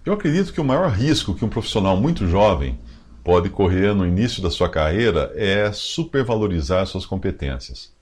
Eu acredito que o maior risco que um profissional muito jovem pode correr no início da sua carreira é supervalorizar suas competências.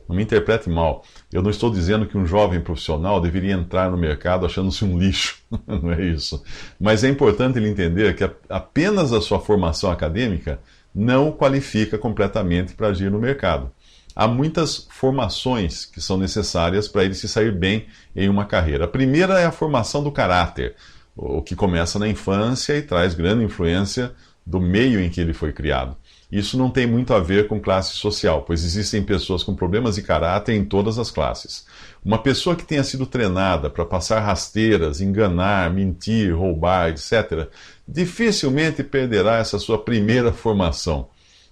Não me interprete mal. Eu não estou dizendo que um jovem profissional deveria entrar no mercado achando-se um lixo. Não é isso. Mas é importante ele entender que apenas a sua formação acadêmica não o qualifica completamente para agir no mercado. Há muitas formações que são necessárias para ele se sair bem em uma carreira. A primeira é a formação do caráter, o que começa na infância e traz grande influência do meio em que ele foi criado. Isso não tem muito a ver com classe social, pois existem pessoas com problemas de caráter em todas as classes. Uma pessoa que tenha sido treinada para passar rasteiras, enganar, mentir, roubar, etc., dificilmente perderá essa sua primeira formação.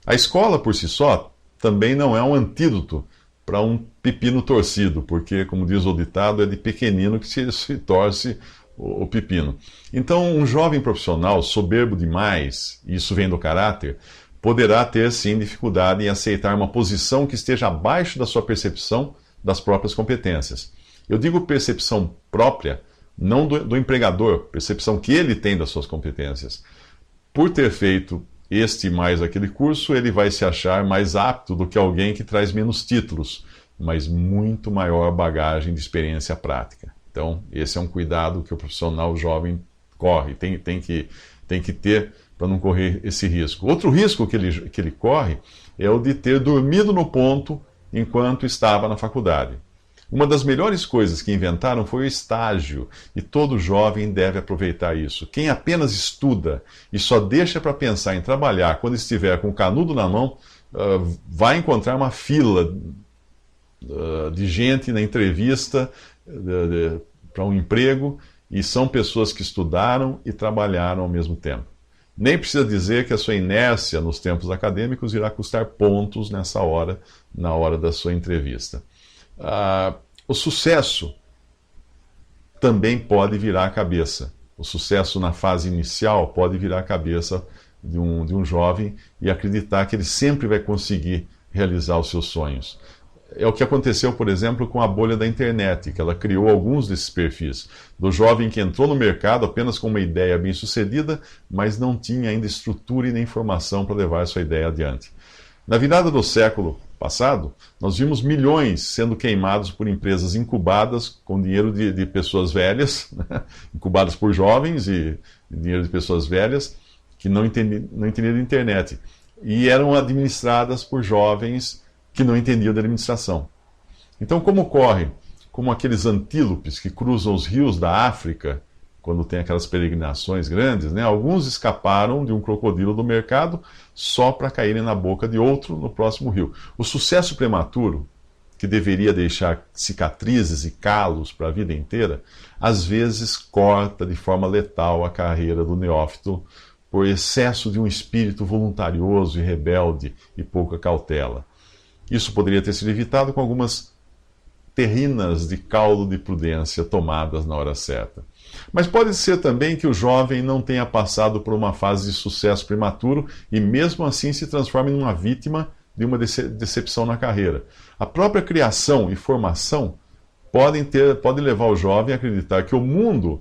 A escola, por si só, também não é um antídoto para um pepino torcido, porque, como diz o ditado, é de pequenino que se torce o pepino. Então, um jovem profissional soberbo demais, e isso vem do caráter, poderá ter sim dificuldade em aceitar uma posição que esteja abaixo da sua percepção das próprias competências. Eu digo percepção própria, não do empregador, percepção que ele tem das suas competências. Por ter feito este mais aquele curso, ele vai se achar mais apto do que alguém que traz menos títulos, mas muito maior bagagem de experiência prática. Então, esse é um cuidado que o profissional jovem corre, tem que ter para não correr esse risco. Outro risco que ele corre é o de ter dormido no ponto enquanto estava na faculdade. Uma das melhores coisas que inventaram foi o estágio, e todo jovem deve aproveitar isso. Quem apenas estuda e só deixa para pensar em trabalhar quando estiver com o canudo na mão, vai encontrar uma fila de gente na entrevista para um emprego, e são pessoas que estudaram e trabalharam ao mesmo tempo. Nem precisa dizer que a sua inércia nos tempos acadêmicos irá custar pontos nessa hora, na hora da sua entrevista. O sucesso também pode virar a cabeça. O sucesso na fase inicial pode virar a cabeça de um jovem e acreditar que ele sempre vai conseguir realizar os seus sonhos. É o que aconteceu, por exemplo, com a bolha da internet, que ela criou alguns desses perfis. Do jovem que entrou no mercado apenas com uma ideia bem-sucedida, mas não tinha ainda estrutura e nem formação para levar sua ideia adiante. Na virada do século passado, nós vimos milhões sendo queimados por empresas incubadas com dinheiro de pessoas velhas, incubadas por jovens e dinheiro de pessoas velhas que não entendiam de internet. E eram administradas por jovens que não entendiam de administração. Então, como ocorre? Como aqueles antílopes que cruzam os rios da África, quando tem aquelas peregrinações grandes, né? Alguns escaparam de um crocodilo do mercado só para caírem na boca de outro no próximo rio. O sucesso prematuro, que deveria deixar cicatrizes e calos para a vida inteira, às vezes corta de forma letal a carreira do neófito por excesso de um espírito voluntarioso e rebelde e pouca cautela. Isso poderia ter sido evitado com algumas terrinas de caldo de prudência tomadas na hora certa. Mas pode ser também que o jovem não tenha passado por uma fase de sucesso prematuro e mesmo assim se transforme numa vítima de uma decepção na carreira. A própria criação e formação podem levar o jovem a acreditar que o mundo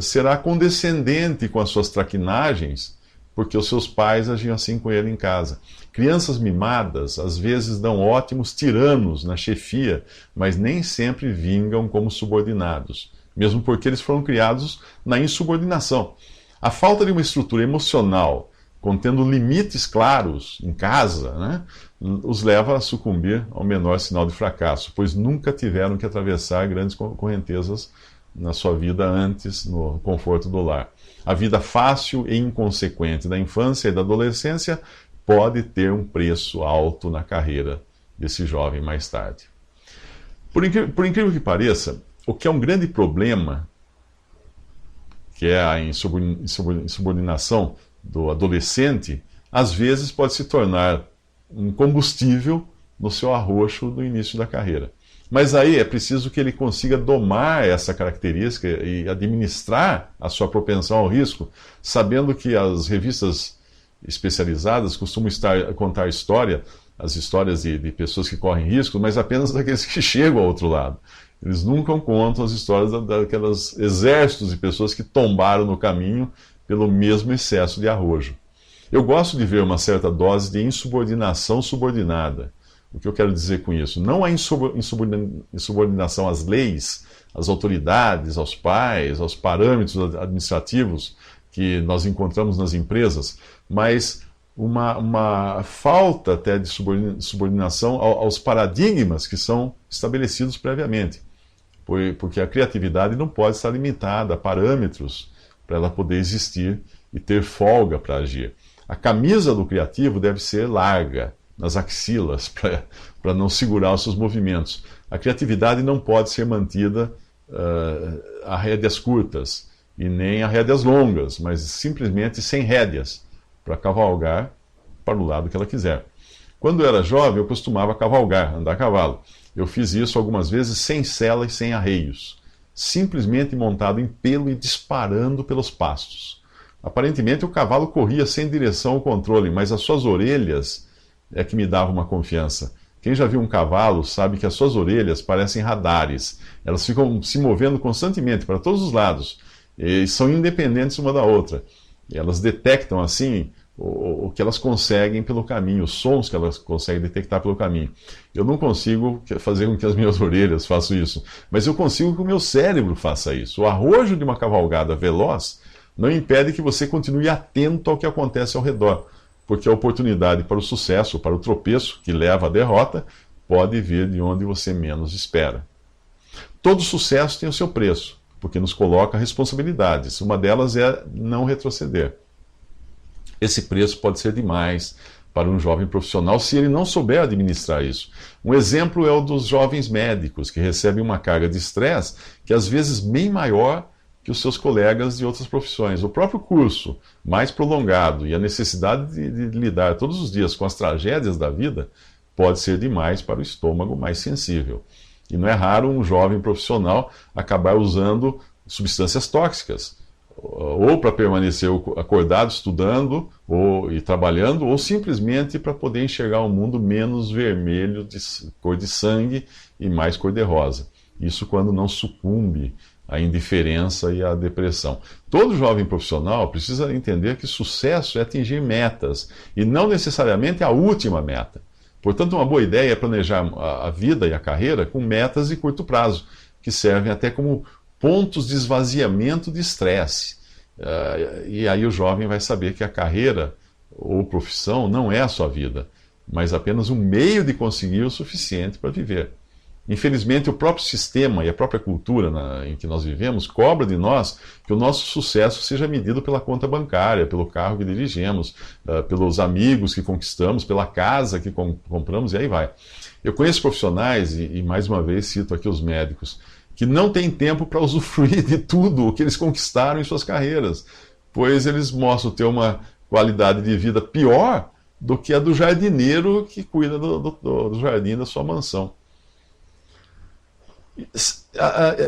será condescendente com as suas traquinagens, porque os seus pais agiam assim com ele em casa. Crianças mimadas às vezes dão ótimos tiranos na chefia, mas nem sempre vingam como subordinados, mesmo porque eles foram criados na insubordinação. A falta de uma estrutura emocional, contendo limites claros em casa, né, os leva a sucumbir ao menor sinal de fracasso, pois nunca tiveram que atravessar grandes correntezas na sua vida antes, no conforto do lar. A vida fácil e inconsequente da infância e da adolescência pode ter um preço alto na carreira desse jovem mais tarde. Por incrível que pareça, o que é um grande problema, que é a insubordinação do adolescente, às vezes pode se tornar um combustível no seu arroxo do início da carreira. Mas aí é preciso que ele consiga domar essa característica e administrar a sua propensão ao risco, sabendo que as revistas especializadas costumam contar as histórias de pessoas que correm risco, mas apenas daqueles que chegam ao outro lado. Eles nunca contam as histórias daquelas exércitos de pessoas que tombaram no caminho pelo mesmo excesso de arrojo. Eu gosto de ver uma certa dose de insubordinação subordinada. O que eu quero dizer com isso? Não a insubordinação às leis, às autoridades, aos pais, aos parâmetros administrativos que nós encontramos nas empresas, mas uma falta até de subordinação aos paradigmas que são estabelecidos previamente. Porque a criatividade não pode estar limitada a parâmetros para ela poder existir e ter folga para agir. A camisa do criativo deve ser larga nas axilas para não segurar os seus movimentos. A criatividade não pode ser mantida a rédeas curtas e nem a rédeas longas, mas simplesmente sem rédeas, para cavalgar para o lado que ela quiser. Quando eu era jovem, eu costumava cavalgar, andar a cavalo. Eu fiz isso algumas vezes sem sela e sem arreios, simplesmente montado em pelo e disparando pelos pastos. Aparentemente o cavalo corria sem direção ou controle, mas as suas orelhas é que me davam uma confiança. Quem já viu um cavalo sabe que as suas orelhas parecem radares. Elas ficam se movendo constantemente para todos os lados e são independentes uma da outra. E elas detectam assim o que elas conseguem pelo caminho, os sons que elas conseguem detectar pelo caminho. Eu não consigo fazer com que as minhas orelhas façam isso, mas eu consigo que o meu cérebro faça isso. O arrojo de uma cavalgada veloz não impede que você continue atento ao que acontece ao redor, porque a oportunidade para o sucesso, para o tropeço que leva à derrota, pode vir de onde você menos espera. Todo sucesso tem o seu preço, porque nos coloca responsabilidades. Uma delas é não retroceder. Esse preço pode ser demais para um jovem profissional se ele não souber administrar isso. Um exemplo é o dos jovens médicos, que recebem uma carga de estresse que às vezes bem maior que os seus colegas de outras profissões. O próprio curso, mais prolongado, e a necessidade de lidar todos os dias com as tragédias da vida, pode ser demais para o estômago mais sensível. E não é raro um jovem profissional acabar usando substâncias tóxicas, ou para permanecer acordado, estudando e trabalhando, ou simplesmente para poder enxergar um mundo menos vermelho, de cor de sangue, e mais cor-de-rosa. Isso quando não sucumbe à indiferença e à depressão. Todo jovem profissional precisa entender que sucesso é atingir metas, e não necessariamente a última meta. Portanto, uma boa ideia é planejar a vida e a carreira com metas de curto prazo, que servem até como pontos de esvaziamento de estresse. E aí o jovem vai saber que a carreira ou profissão não é a sua vida, mas apenas um meio de conseguir o suficiente para viver. Infelizmente, o próprio sistema e a própria cultura em que nós vivemos cobra de nós que o nosso sucesso seja medido pela conta bancária, pelo carro que dirigimos, pelos amigos que conquistamos, pela casa que compramos, e aí vai. Eu conheço profissionais, e mais uma vez cito aqui os médicos, que não têm tempo para usufruir de tudo o que eles conquistaram em suas carreiras, pois eles mostram ter uma qualidade de vida pior do que a do jardineiro que cuida do jardim da sua mansão.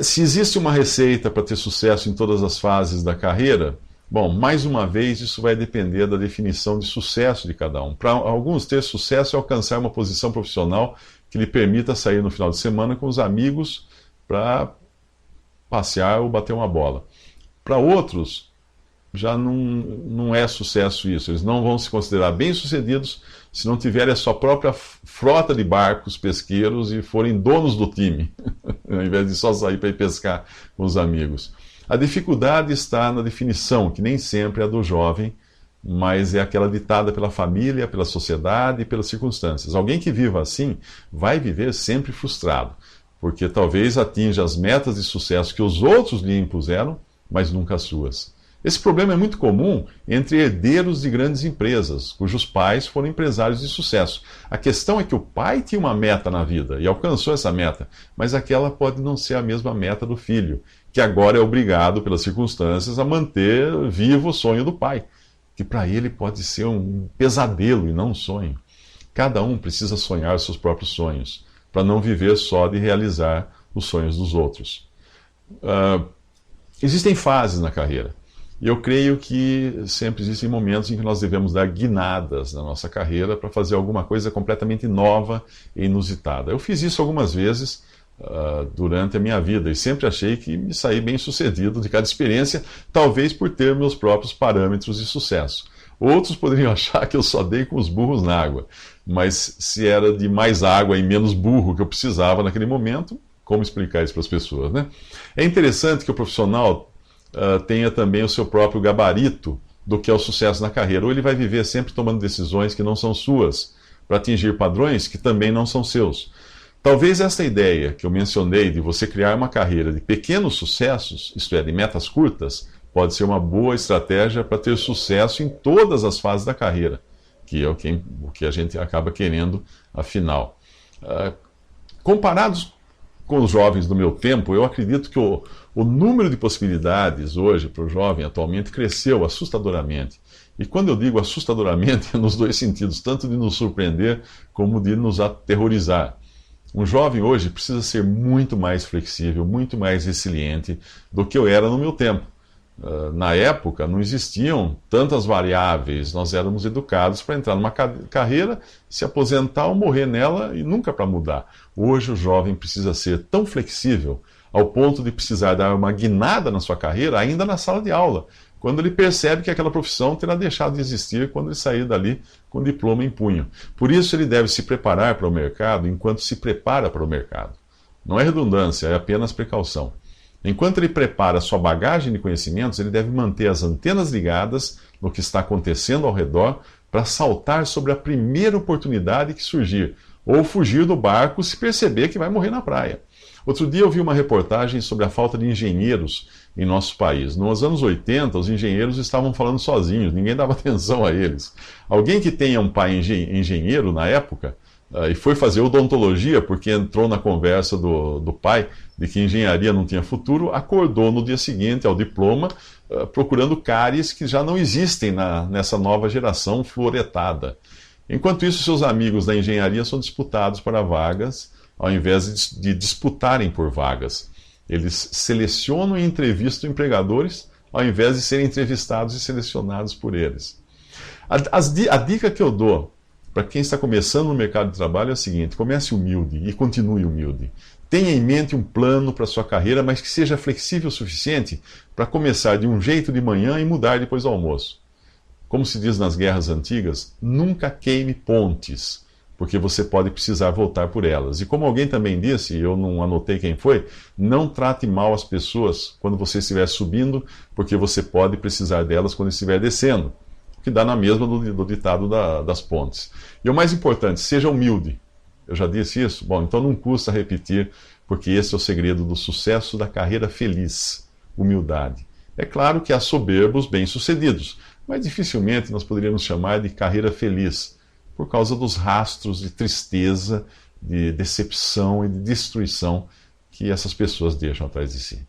Se existe uma receita para ter sucesso em todas as fases da carreira, bom, mais uma vez isso vai depender da definição de sucesso de cada um. Para alguns, ter sucesso é alcançar uma posição profissional que lhe permita sair no final de semana com os amigos para passear ou bater uma bola. Para outros, já não é sucesso isso. Eles não vão se considerar bem-sucedidos se não tiverem a sua própria frota de barcos pesqueiros e forem donos do time, ao invés de só sair para ir pescar com os amigos. A dificuldade está na definição, que nem sempre é a do jovem, mas é aquela ditada pela família, pela sociedade e pelas circunstâncias. Alguém que viva assim vai viver sempre frustrado, porque talvez atinja as metas de sucesso que os outros lhe impuseram, mas nunca as suas. Esse problema é muito comum entre herdeiros de grandes empresas, cujos pais foram empresários de sucesso. A questão é que o pai tinha uma meta na vida e alcançou essa meta, mas aquela pode não ser a mesma meta do filho, que agora é obrigado pelas circunstâncias a manter vivo o sonho do pai, que para ele pode ser um pesadelo e não um sonho. Cada um precisa sonhar seus próprios sonhos, para não viver só de realizar os sonhos dos outros. Existem fases na carreira. E eu creio que sempre existem momentos em que nós devemos dar guinadas na nossa carreira para fazer alguma coisa completamente nova e inusitada. Eu fiz isso algumas vezes durante a minha vida e sempre achei que me saí bem sucedido de cada experiência, talvez por ter meus próprios parâmetros de sucesso. Outros poderiam achar que eu só dei com os burros na água, mas se era de mais água e menos burro que eu precisava naquele momento, como explicar isso para as pessoas, né? É interessante que o profissional tenha também o seu próprio gabarito do que é o sucesso na carreira, ou ele vai viver sempre tomando decisões que não são suas, para atingir padrões que também não são seus. Talvez essa ideia que eu mencionei de você criar uma carreira de pequenos sucessos, isto é, de metas curtas, pode ser uma boa estratégia para ter sucesso em todas as fases da carreira, que é o que a gente acaba querendo, afinal. Comparados com os jovens do meu tempo, eu acredito que o número de possibilidades hoje para o jovem atualmente cresceu assustadoramente. E quando eu digo assustadoramente, é nos dois sentidos, tanto de nos surpreender como de nos aterrorizar. Um jovem hoje precisa ser muito mais flexível, muito mais resiliente do que eu era no meu tempo. Na época não existiam tantas variáveis, nós éramos educados para entrar numa carreira, se aposentar ou morrer nela e nunca para mudar. Hoje o jovem precisa ser tão flexível ao ponto de precisar dar uma guinada na sua carreira ainda na sala de aula, quando ele percebe que aquela profissão terá deixado de existir quando ele sair dali com o diploma em punho. Por isso ele deve se preparar para o mercado enquanto se prepara para o mercado. Não é redundância, é apenas precaução. Enquanto ele prepara sua bagagem de conhecimentos, ele deve manter as antenas ligadas no que está acontecendo ao redor para saltar sobre a primeira oportunidade que surgir, ou fugir do barco se perceber que vai morrer na praia. Outro dia eu vi uma reportagem sobre a falta de engenheiros em nosso país. Nos anos 80, os engenheiros estavam falando sozinhos, ninguém dava atenção a eles. Alguém que tenha um pai engenheiro na época, e foi fazer odontologia porque entrou na conversa do pai de que engenharia não tinha futuro, acordou no dia seguinte ao diploma procurando cáries que já não existem nessa nova geração fluoretada. Enquanto isso, seus amigos da engenharia são disputados para vagas, ao invés de disputarem por vagas. Eles selecionam e entrevistam empregadores, ao invés de serem entrevistados e selecionados por eles. A dica que eu dou para quem está começando no mercado de trabalho é a seguinte: comece humilde e continue humilde. Tenha em mente um plano para a sua carreira, mas que seja flexível o suficiente para começar de um jeito de manhã e mudar depois do almoço. Como se diz nas guerras antigas, nunca queime pontes, porque você pode precisar voltar por elas. E como alguém também disse, eu não anotei quem foi, não trate mal as pessoas quando você estiver subindo, porque você pode precisar delas quando estiver descendo. Que dá na mesma do ditado das pontes. E o mais importante, seja humilde. Eu já disse isso? Bom, então não custa repetir, porque esse é o segredo do sucesso da carreira feliz. Humildade. É claro que há soberbos bem-sucedidos, mas dificilmente nós poderíamos chamar de carreira feliz, por causa dos rastros de tristeza, de decepção e de destruição que essas pessoas deixam atrás de si.